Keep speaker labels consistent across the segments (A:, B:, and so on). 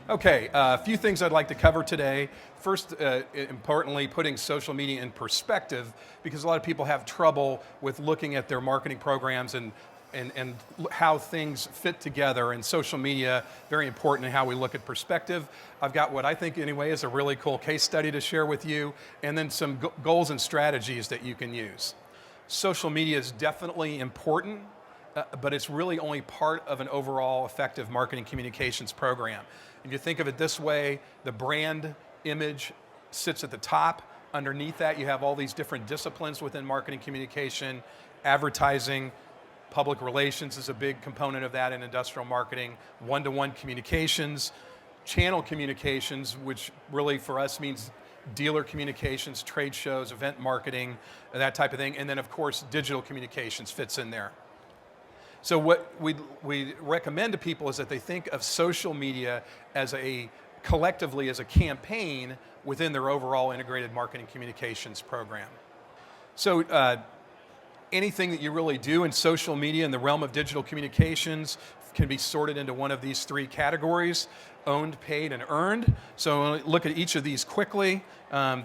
A: Okay, a few things I'd like to cover today. First, importantly, putting social media in perspective, because a lot of people have trouble with looking at their marketing programs and how things fit together. And social media, very important in how we look at perspective. I've got what I think anyway is a really cool case study to share with you, and then some goals and strategies that you can use. Social media is definitely important, but it's really only part of an overall effective marketing communications program. If you think of it this way, the brand image sits at the top. Underneath that, you have all these different disciplines within marketing communication. Advertising, public relations is a big component of that in industrial marketing. One-to-one communications, channel communications, which really for us means dealer communications, trade shows, event marketing, that type of thing. And then of course, digital communications fits in there. So what we recommend to people is that they think of social media as collectively as a campaign within their overall integrated marketing communications program. So anything that you really do in social media in the realm of digital communications can be sorted into one of these three categories: owned, paid, and earned. So look at each of these quickly.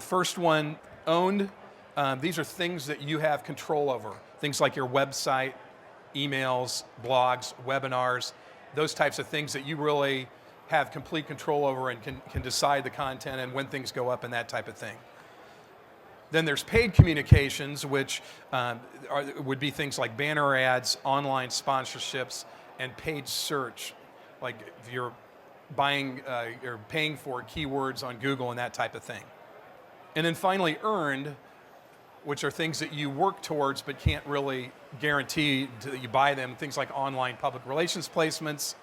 A: First one, owned. These are things that you have control over. Things like your website, emails, blogs, webinars, those types of things that you really have complete control over and can decide the content and when things go up and that type of thing. Then there's paid communications, which would be things like banner ads, online sponsorships, and paid search, like if you're you're paying for keywords on Google and that type of thing. And then finally, earned, which are things that you work towards but can't really guarantee that you buy them. Things like online public relations placements,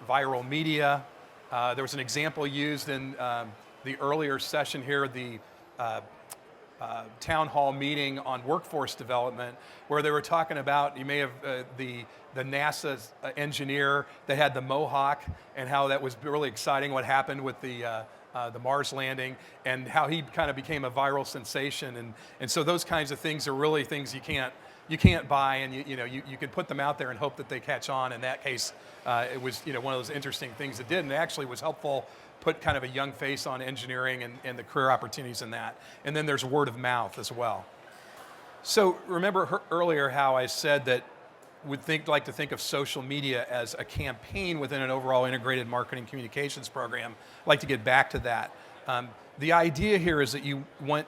A: viral media. There was an example used in the earlier session here, the town hall meeting on workforce development, where they were talking about, you may have the NASA engineer that had the mohawk, and how that was really exciting what happened with the Mars landing, and how he kind of became a viral sensation, and so those kinds of things are really things you can't buy, and you can put them out there and hope that they catch on. In that case, it was one of those interesting things that did, and it actually was helpful. Put kind of a young face on engineering and the career opportunities in that. And then there's word of mouth as well. So remember earlier how I said that we'd like to think of social media as a campaign within an overall integrated marketing communications program. I'd like to get back to that. The idea here is that you want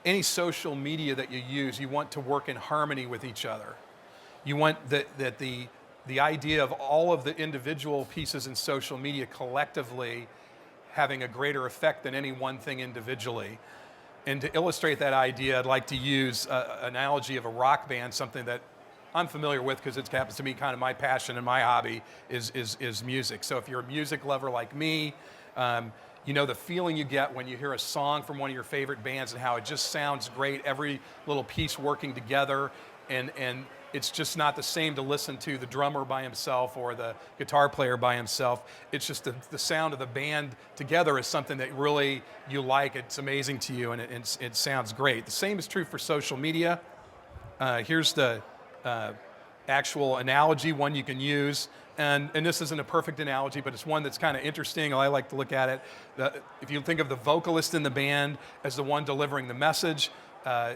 A: any social media that you use, you want to work in harmony with each other. You want that the idea of all of the individual pieces in social media collectively having a greater effect than any one thing individually. And to illustrate that idea, I'd like to use an analogy of a rock band, something that I'm familiar with because it happens to be kind of my passion and my hobby is music. So if you're a music lover like me, you know the feeling you get when you hear a song from one of your favorite bands and how it just sounds great, every little piece working together, and it's just not the same to listen to the drummer by himself or the guitar player by himself. It's just the sound of the band together is something that really you like. It's amazing to you, and it sounds great. The same is true for social media. Here's the actual analogy, one you can use. And this isn't a perfect analogy, but it's one that's kind of interesting. I like to look at it. If you think of the vocalist in the band as the one delivering the message,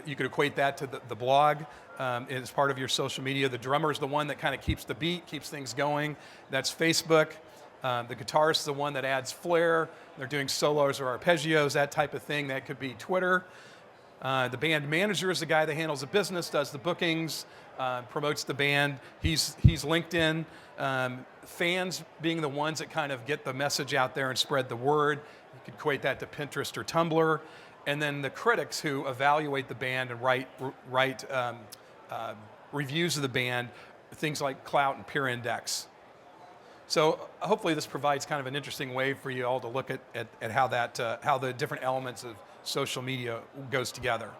A: you could equate that to the blog as part of your social media. The drummer is the one that kind of keeps the beat, keeps things going. That's Facebook. The guitarist is the one that adds flair. They're doing solos or arpeggios, that type of thing. That could be Twitter. The band manager is the guy that handles the business, does the bookings, promotes the band. He's LinkedIn. Fans being the ones that kind of get the message out there and spread the word. You could equate that to Pinterest or Tumblr. And then the critics who evaluate the band and write reviews of the band, things like Clout and Peer Index. So hopefully this provides kind of an interesting way for you all to look at how the different elements of social media goes together.